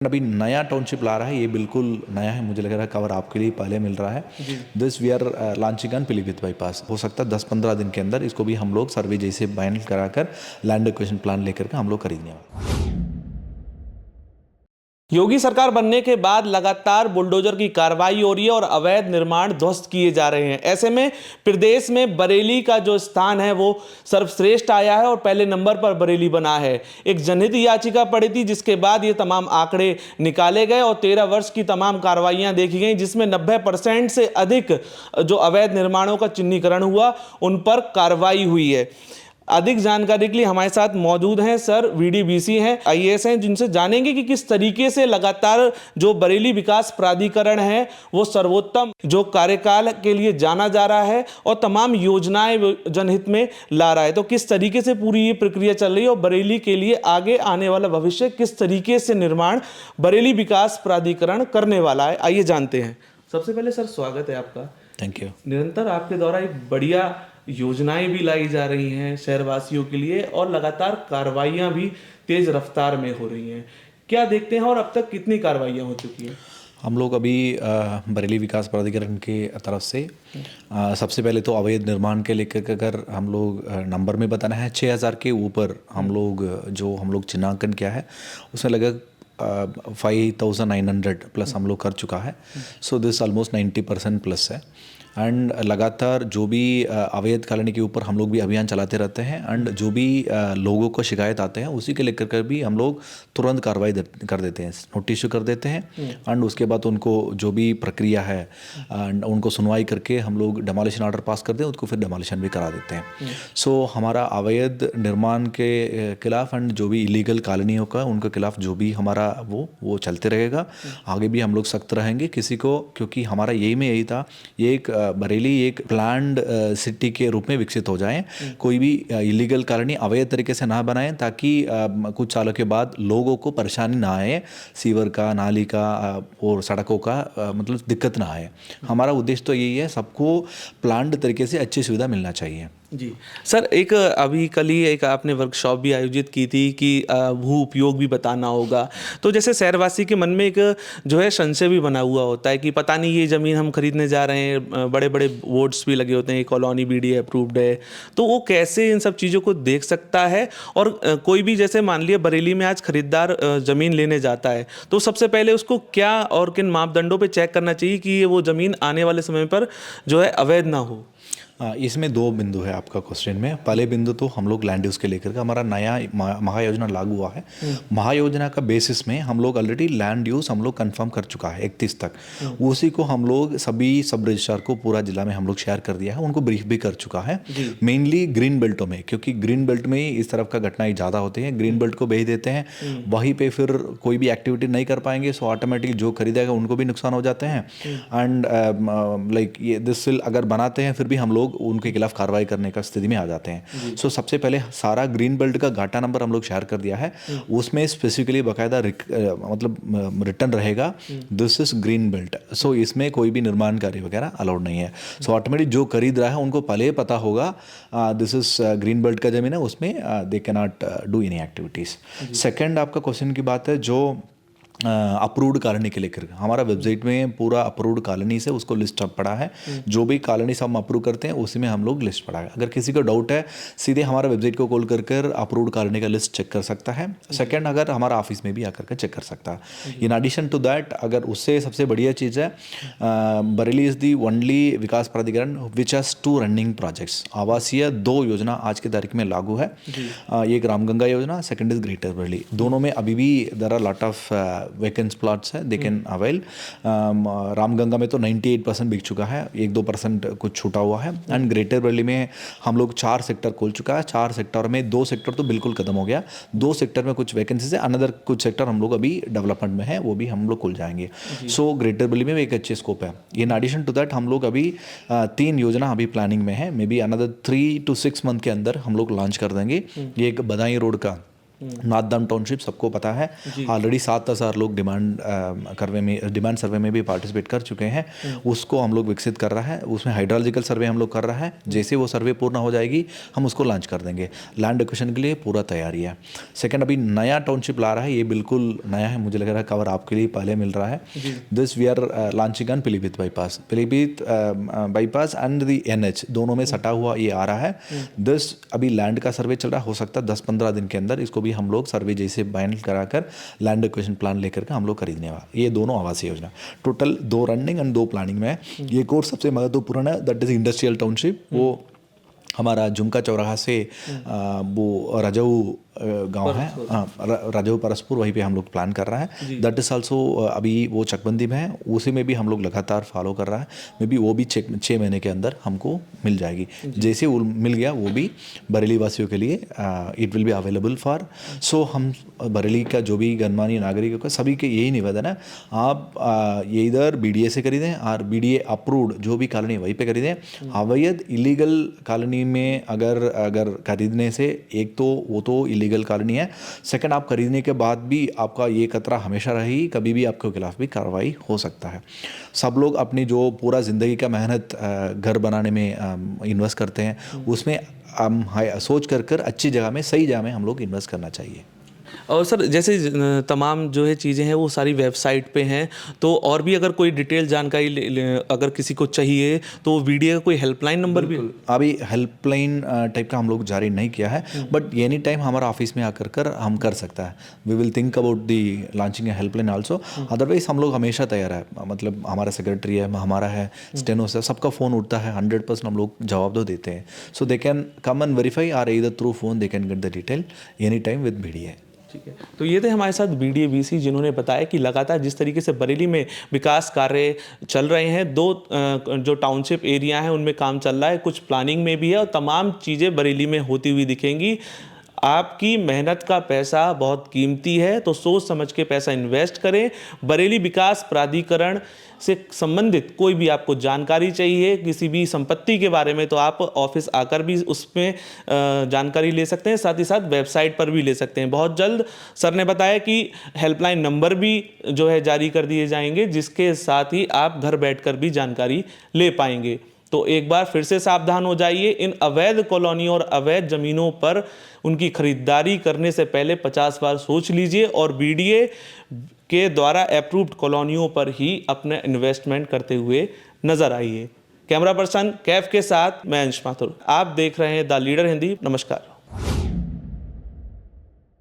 अभी नया टाउनशिप ला रहा है, ये बिल्कुल नया है, मुझे लग रहा है कवर आपके लिए पहले मिल रहा है। This we are launching on Pilibhit bypass. हो सकता है 10-15 दिन के अंदर इसको भी हम लोग सर्वे जैसे फाइनल कराकर लैंड एक्विजिशन प्लान लेकर के हम लोग खरीदने वाले। योगी सरकार बनने के बाद लगातार बुलडोजर की कार्रवाई हो रही है और अवैध निर्माण ध्वस्त किए जा रहे हैं। ऐसे में प्रदेश में बरेली का जो स्थान है वो सर्वश्रेष्ठ आया है और पहले नंबर पर बरेली बना है। एक जनहित याचिका पड़ी थी जिसके बाद ये तमाम आंकड़े निकाले गए और 13 वर्ष की तमाम कार्रवाइयां देखी गई, जिसमें 90% से अधिक जो अवैध निर्माणों का चिन्हीकरण हुआ उन पर कार्रवाई हुई है। अधिक जानकारी के लिए हमारे साथ मौजूद हैं सर वीडीबीसी हैं, आईएएस हैं, जिनसे जानेंगे कि किस तरीके से लगातार जो बरेली विकास प्राधिकरण है वो सर्वोत्तम जो कार्यकाल के लिए जाना जा रहा है और तमाम योजनाएं जनहित में ला रहा है, तो किस तरीके से पूरी ये प्रक्रिया चल रही है और बरेली के लिए आगे आने वाला भविष्य किस तरीके से निर्माण बरेली विकास प्राधिकरण करने वाला है, आइए जानते हैं। सबसे पहले सर स्वागत है आपका। Thank you. निरंतर आपके द्वारा एक बढ़िया योजनाएं भी लाई जा रही हैं शहरवासियों के लिए और लगातार कार्रवाइयां भी तेज रफ्तार में हो रही हैं, क्या देखते हैं और अब तक कितनी कार्रवाइयां हो चुकी हैं? हम लोग अभी बरेली विकास प्राधिकरण के तरफ से सबसे पहले तो अवैध निर्माण के लेकर अगर हम लोग नंबर में बताना है, 6000 के ऊपर हम लोग चिन्हांकन किया है, उसमें लगभग 5900 प्लस हम लोग कर चुका है। सो दिस ऑलमोस्ट 90% प्लस है। एंड लगातार जो भी अवैध कॉलोनी के ऊपर हम लोग भी अभियान चलाते रहते हैं एंड जो भी लोगों को शिकायत आते हैं उसी के लेकर कर भी हम लोग तुरंत कार्रवाई कर देते हैं, नोटिस कर देते हैं एंड उसके बाद उनको जो भी प्रक्रिया है उनको सुनवाई करके हम लोग डेमोलिशन ऑर्डर पास करते हैं, उसको फिर डेमोलिशन भी करा देते हैं। सो हमारा अवैध निर्माण के खिलाफ एंड जो भी इलीगल कॉलोनियों का उनके खिलाफ जो भी हमारा वो चलते रहेगा, आगे भी हम लोग सख्त रहेंगे किसी को, क्योंकि हमारा यही था, ये एक बरेली एक प्लान्ड सिटी के रूप में विकसित हो जाए, कोई भी इलीगल कॉलोनी अवैध तरीके से ना बनाएं ताकि कुछ सालों के बाद लोगों को परेशानी ना आए, सीवर का, नाली का और सड़कों का मतलब दिक्कत ना आए। हमारा उद्देश्य तो यही है, सबको प्लान्ड तरीके से अच्छी सुविधा मिलना चाहिए। जी सर, एक अभी कल ही एक आपने वर्कशॉप भी आयोजित की थी कि भू उपयोग भी बताना होगा, तो जैसे शहरवासी के मन में एक जो है संशय भी बना हुआ होता है कि पता नहीं ये ज़मीन हम खरीदने जा रहे हैं, बड़े बड़े बोर्ड्स भी लगे होते हैं, कॉलोनी बीडी अप्रूव्ड है, तो वो कैसे इन सब चीज़ों को देख सकता है? और कोई भी जैसे मान लिया बरेली में आज खरीदार ज़मीन लेने जाता है तो सबसे पहले उसको क्या और किन मापदंडों पर चेक करना चाहिए कि ये वो ज़मीन आने वाले समय पर जो है अवैध ना हो? इसमें दो बिंदु है आपका क्वेश्चन में। पहले बिंदु तो हम लोग लैंड यूज़ के लेकर के हमारा नया महायोजना लागू हुआ है। महायोजना का बेसिस में हम लोग ऑलरेडी लैंड यूज़ हम लोग कंफर्म कर चुका है 31 तक। उसी को हम लोग सभी सब रजिस्ट्रार को पूरा जिला में हम लोग शेयर कर दिया है, उनको ब्रीफ भी कर चुका है। मेनली ग्रीन बेल्टों में, क्योंकि ग्रीन बेल्ट में ही इस तरफ का घटनाएं ज़्यादा होती हैं, ग्रीन बेल्ट को भेज देते हैं, वहीं पर फिर कोई भी एक्टिविटी नहीं कर पाएंगे, सो ऑटोमेटिक जो खरीदेगा उनको भी नुकसान हो जाते हैं। एंड लाइक ये दिस विल अगर बनाते हैं फिर भी हम लोग उनके खिलाफ कार्रवाई करने का स्थिति में आ जाते हैं। सो सबसे पहले सारा ग्रीन बेल्ट का घाटा नंबर हम लोग शेयर कर दिया है, उसमें स्पेसिफिकली बाकायदा मतलब रिटर्न रहेगा दिस इज ग्रीन बेल्ट, सो इसमें कोई भी निर्माण कार्य वगैरह अलाउड नहीं है। सो ऑटोमेटिक जो खरीद रहा है उनको पहले पता होगा दिस इज ग्रीन बेल्ट का जमीन है, उसमें they can not do any activities. Second आपका क्वेश्चन की बात है, जो अप्रूव्ड कॉलोनी के लेकर हमारा वेबसाइट में पूरा अप्रूव्ड कॉलोनी से उसको लिस्ट पड़ा है, जो भी कॉलोनी से हम अप्रूव करते हैं उसी में हम लोग लिस्ट पड़ा है। अगर किसी को डाउट है सीधे हमारा वेबसाइट को कॉल कर अप्रूव्ड कॉलोनी का लिस्ट चेक कर सकता है। सेकंड, अगर हमारा ऑफिस में भी आकर के चेक कर सकता है। इन एडिशन टू दैट, अगर उससे सबसे बढ़िया चीज़ है, बरेली इज़ दी ओनली विकास प्राधिकरण विच हैज़ 2 रनिंग प्रोजेक्ट्स। आवासीय 2 योजना आज की तारीख में लागू है, एक रामगंगा योजना, सेकंड इज ग्रेटर बरेली। दोनों में अभी भी there are lot of vacant plots है, दे कैन अवेल। रामगंगा में तो 98% बिक चुका है, 1-2% कुछ छूटा हुआ है। एंड ग्रेटर बरेली में हम लोग 4 सेक्टर खोल चुका है, 4 सेक्टर में 2 सेक्टर तो बिल्कुल खत्म हो गया, 2 सेक्टर में कुछ वैकेंसीज है, अनदर कुछ सेक्टर हम लोग अभी डेवलपमेंट में है, वो भी हम लोग खुल जाएंगे। सो ग्रेटर बरेली में भी एक अच्छे स्कोप है। इन एडिशन टू दैट हम लोग अभी 3 योजना अभी प्लानिंग में है, may be another 3 to 6 month के अंदर हम लोग लॉन्च कर देंगे। ये एक बदायूं रोड का नाथदाम टाउनशिप सबको पता है, ऑलरेडी 7,000 लोग डिमांड सर्वे में भी पार्टिसिपेट कर चुके हैं। उसको हम लोग विकसित कर रहा है, उसमें हाइड्रोलॉजिकल सर्वे हम लोग कर रहा है। जैसे वो सर्वे पूर्ण हो जाएगी हम उसको लॉन्च कर देंगे। लैंड एक्विजिशन के लिए पूरा तैयारी है। सेकंड, अभी नया टाउनशिप ला रहा है, ये बिल्कुल नया है, मुझे लग रहा है कवर आपके लिए पहले मिल रहा है। This we are launching on Pilibhit bypass and the NH दोनों में सटा हुआ ये आ रहा है। दिस अभी लैंड का सर्वे चल रहा है, हो सकता है 10-15 दिन के अंदर इसको भी हम लोग सर्वे जैसे बाइंड कराकर लैंड एक्विजिशन प्लान लेकर के हम लोग खरीदने वाले। ये दोनों Awas Yojana total 2 running and 2 planning में है। ये कोर्स सबसे महत्वपूर्ण है, दैट इज इंडस्ट्रियल टाउनशिप। वो हमारा झुमका चौराहा से वो रजऊ गांव है, रजऊ परसपुर, वहीं पे हम लोग प्लान कर रहा है। दैट इज आल्सो अभी वो चकबंदी में है, उसी में भी हम लोग लगातार फॉलो कर रहा है। मे बी वो भी 6 महीने के अंदर हमको मिल जाएगी। जैसे वो मिल गया वो भी बरेली वासियों के लिए it will be available for. So हम बरेली का जो भी गणमान्य नागरिकों का सभी के यही निवेदन है, आप ये इधर BDA से खरीदें और BDA अप्रूव्ड जो भी कॉलोनी वहीं पे खरीदें। अवैध इलीगल कॉलोनी में अगर खरीदने से, एक तो वो तो इलीगल कॉलोनी है, सेकंड आप खरीदने के बाद भी आपका ये खतरा हमेशा रहेगी, कभी भी आपके खिलाफ भी कार्रवाई हो सकता है। सब लोग अपनी जो पूरा ज़िंदगी का मेहनत घर बनाने में इन्वेस्ट करते हैं, उसमें सोच कर अच्छी जगह में, सही जगह में हम लोग इन्वेस्ट करना चाहिए। और सर जैसे तमाम जो है चीज़ें हैं वो सारी वेबसाइट पे हैं, तो और भी अगर कोई डिटेल जानकारी अगर किसी को चाहिए तो VDA का कोई हेल्पलाइन नंबर भी? अभी हेल्पलाइन टाइप का हम लोग जारी नहीं किया है, बट एनी टाइम हमारा ऑफिस में आकर हम कर सकता है। We will think about the launching a helpline also. Otherwise हम लोग हमेशा तैयार है, मतलब हमारा सेक्रेटरी है, हमारा है, स्टेनोस है, सबका फ़ोन उठता है, 100% हम लोग जवाब दो देते हैं। So they can come and verify or either through phone they can get the detail any time with BDA। ठीक है, तो ये थे हमारे साथ BDA VC जिन्होंने बताया कि लगातार जिस तरीके से बरेली में विकास कार्य चल रहे हैं, 2 जो टाउनशिप एरिया हैं उनमें काम चल रहा है, कुछ प्लानिंग में भी है और तमाम चीज़ें बरेली में होती हुई दिखेंगी। आपकी मेहनत का पैसा बहुत कीमती है, तो सोच समझ के पैसा इन्वेस्ट करें। बरेली विकास प्राधिकरण से संबंधित कोई भी आपको जानकारी चाहिए किसी भी संपत्ति के बारे में, तो आप ऑफिस आकर भी उसमें जानकारी ले सकते हैं, साथ ही साथ वेबसाइट पर भी ले सकते हैं। बहुत जल्द सर ने बताया कि हेल्पलाइन नंबर भी जो है जारी कर दिए जाएंगे, जिसके साथ ही आप घर बैठकर भी जानकारी ले पाएंगे। तो एक बार फिर से सावधान हो जाइए, इन अवैध कॉलोनियों और अवैध ज़मीनों पर उनकी खरीदारी करने से पहले 50 बार सोच लीजिए और BDA के द्वारा अप्रूव्ड कॉलोनियों पर ही अपने इन्वेस्टमेंट करते हुए नजर आइए। कैमरा पर्सन कैफ के साथ मैं अंश माथुर, आप देख रहे हैं द लीडर हिंदी। नमस्कार।